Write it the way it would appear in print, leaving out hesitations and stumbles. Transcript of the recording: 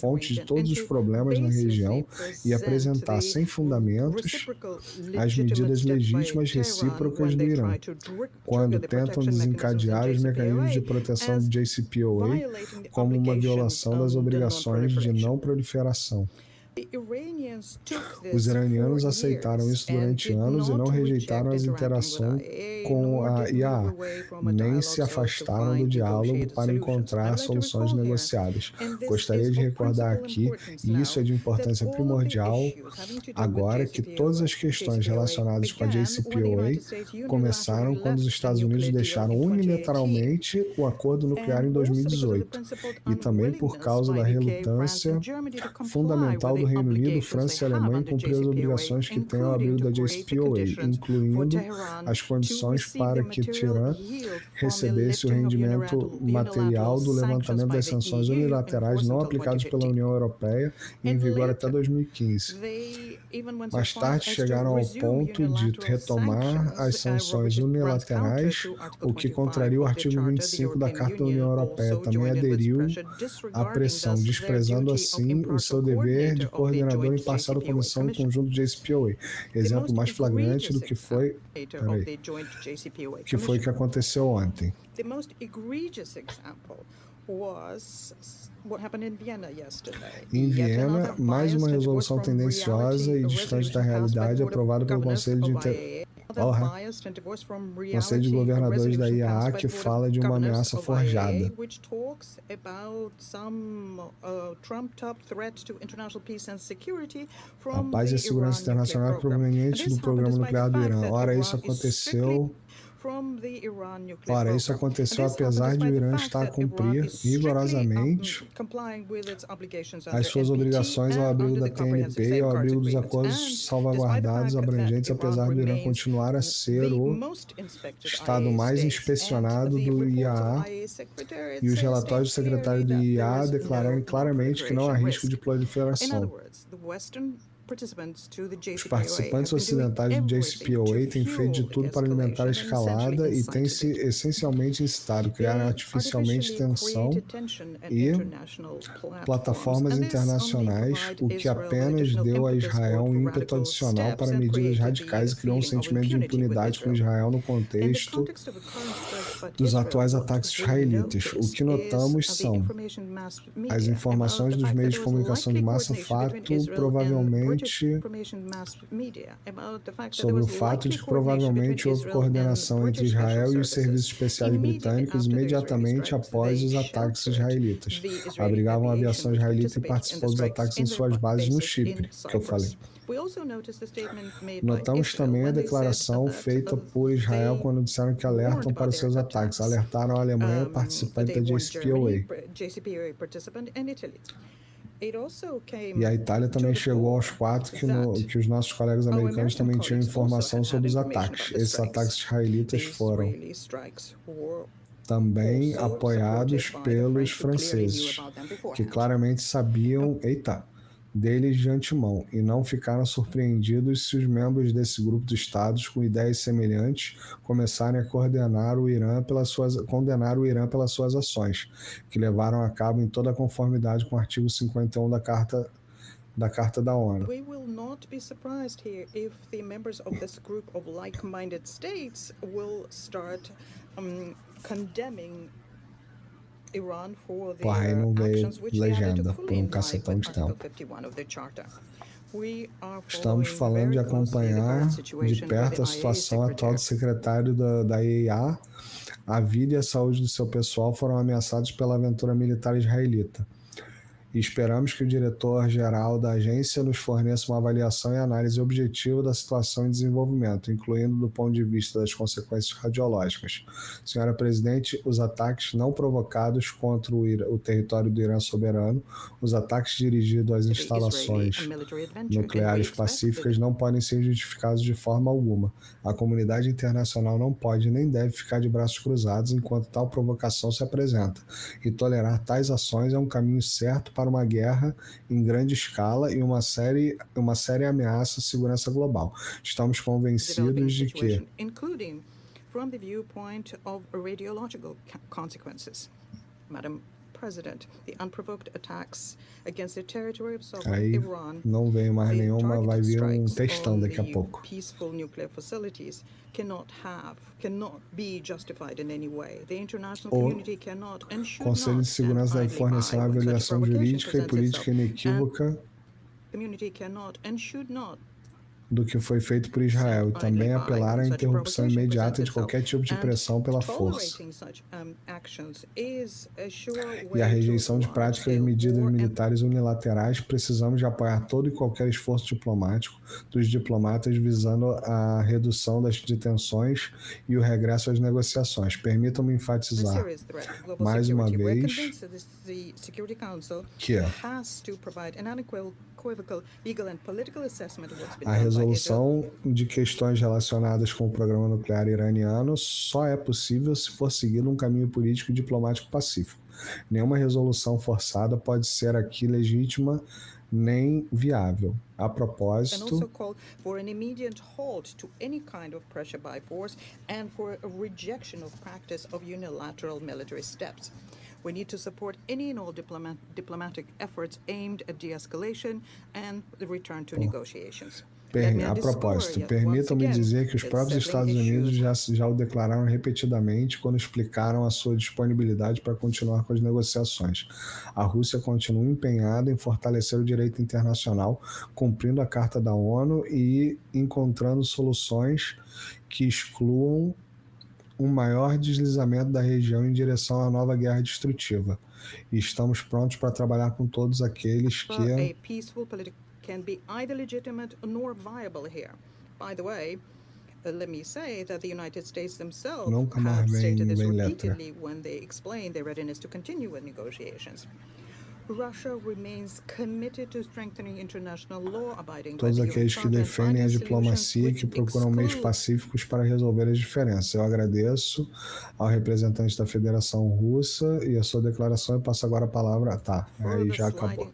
fonte de todos os problemas na região e apresentar sem fundamentos as medidas legítimas recíprocas do Irã. quando tentam desencadear os mecanismos de proteção do JCPOA como uma violação das obrigações de não proliferação. Os iranianos aceitaram isso durante anos e não rejeitaram as interações com a IAA, nem se afastaram do diálogo para encontrar soluções negociadas. Gostaria de recordar aqui, e isso é de importância primordial agora, que todas as questões relacionadas com a JCPOA começaram quando os Estados Unidos deixaram unilateralmente o acordo nuclear em 2018, e também por causa da relutância fundamental do Reino Unido, França e Alemanha em cumprir as obrigações que têm ao abrigo da JCPOA, incluindo as condições para que Teherã recebesse o rendimento material do levantamento das sanções unilaterais não aplicadas pela União Europeia em vigor até 2015. Mais tarde chegaram ao ponto de retomar as sanções unilaterais, o que contraria o artigo 25 da Carta da União Europeia. Também aderiu à pressão, desprezando assim o seu dever de coordenador imparcial da Comissão Conjunto de JCPOA. Exemplo mais flagrante do que foi que aconteceu ontem. Em Viena, mais uma resolução tendenciosa e distante da realidade aprovada pelo Conselho de Governadores da IAA, que fala de uma ameaça forjada. A paz e a segurança internacional proveniente do programa nuclear do Irã. Ora, isso aconteceu apesar de o Irã estar a cumprir rigorosamente as suas obrigações ao abrigo da TNP e ao abrigo dos acordos salvaguardados abrangentes, apesar do Irã continuar a ser o estado mais inspecionado do IAA e os relatórios do secretário do IAA declararem claramente que não há risco de proliferação. Os participantes ocidentais do JCPOA têm feito de tudo para alimentar a escalada e têm se essencialmente incitado a criar artificialmente tensão e plataformas internacionais, o que apenas deu a Israel um ímpeto adicional para medidas radicais e criou um sentimento de impunidade com Israel no contexto dos atuais ataques israelitas. O que notamos são as informações dos meios de comunicação de massa sobre o fato de que provavelmente houve coordenação entre Israel e os serviços especiais britânicos imediatamente após os ataques israelitas. Abrigavam a aviação israelita e participou dos ataques em suas bases no Chipre, que eu falei. Notamos também a declaração feita por Israel quando disseram que alertam para os seus ataques. Alertaram a Alemanha, participante da JCPOA. E a Itália também chegou aos fatos que os nossos colegas americanos também tinham informação sobre os ataques. Esses ataques israelitas foram também apoiados pelos franceses, que claramente sabiam deles de antemão, e não ficaram surpreendidos se os membros desse grupo de estados com ideias semelhantes começarem a condenar o Irã pelas suas ações, que levaram a cabo em toda a conformidade com o artigo 51 da Carta da ONU. We will not be surprised here if the members of this group of like-minded states will start condemning Iran for their actions which they undertook fully in line with Article 51 of the Charter. Estamos falando de acompanhar de perto a situação atual do secretário da IAEA. A vida e a saúde do seu pessoal foram ameaçados pela aventura militar israelita. E esperamos que o diretor-geral da agência nos forneça uma avaliação e análise objetiva da situação em desenvolvimento, incluindo do ponto de vista das consequências radiológicas. Senhora Presidente, os ataques não provocados contra o território do Irã soberano, os ataques dirigidos às instalações nucleares pacíficas não podem ser justificados de forma alguma. A comunidade internacional não pode nem deve ficar de braços cruzados enquanto tal provocação se apresenta. E tolerar tais ações é um caminho certo para uma guerra em grande escala e uma séria ameaça à segurança global. Estamos convencidos de que unprecedented. The unprovoked attacks against the territory of sovereign Aí Iran, não vem mais the nenhuma, vai targeted vir um strikes textão on daqui a the pouco. peaceful nuclear facilities cannot be justified in any way. The international community cannot and O should Conselho not de stand Segurança deve idly fornecer by uma when such avaliação provocation jurídica e presents política itself. inequívoca Community cannot and should not do que foi feito por Israel e stand idly também by apelar à when such interrupção provocation imediata presents de qualquer itself. tipo de And pressão pela força. tolerating such actions is a sure E a way to rejeição de práticas large-scale medidas war and militares unilaterais, precisamos de apoiar todo e qualquer esforço diplomático dos diplomatas visando a redução das tensões e o regresso às negociações. Permitam-me a enfatizar serious threat to global mais uma security. We're vez convinced that the Security Council que has to provide an unequivocal legal and political assessment of what's been a done by Israel. resolução de questões relacionadas com o programa nuclear iraniano só é possível se for seguido um caminho político e diplomático pacífico. Nenhuma resolução forçada pode ser aqui legítima nem viável. A And also propósito, call for an immediate halt to any kind of pressure by force and for a rejection of practice of unilateral military steps. We need to support any and all diplomatic efforts aimed at de-escalation and the return to negotiations. a propósito, permitam-me dizer que os próprios Estados Unidos já o declararam repetidamente quando explicaram a sua disponibilidade para continuar com as negociações. A Rússia continua empenhada em fortalecer o direito internacional, cumprindo a Carta da ONU e encontrando soluções que excluam um maior deslizamento da região em direção à nova guerra destrutiva. E estamos prontos para trabalhar com todos aqueles que can be either legitimate nor viable here. By the way, let me say that the United States themselves have stated this repeatedly when they explain their readiness to continue with negotiations. Russia remains committed to strengthening international law abiding by the UN aqueles que defendem a diplomacia e que procuram meios pacíficos para resolver as diferenças. Eu agradeço ao representante da Federação Russa e a sua declaração. Eu passo agora a palavra. Aí já acabou.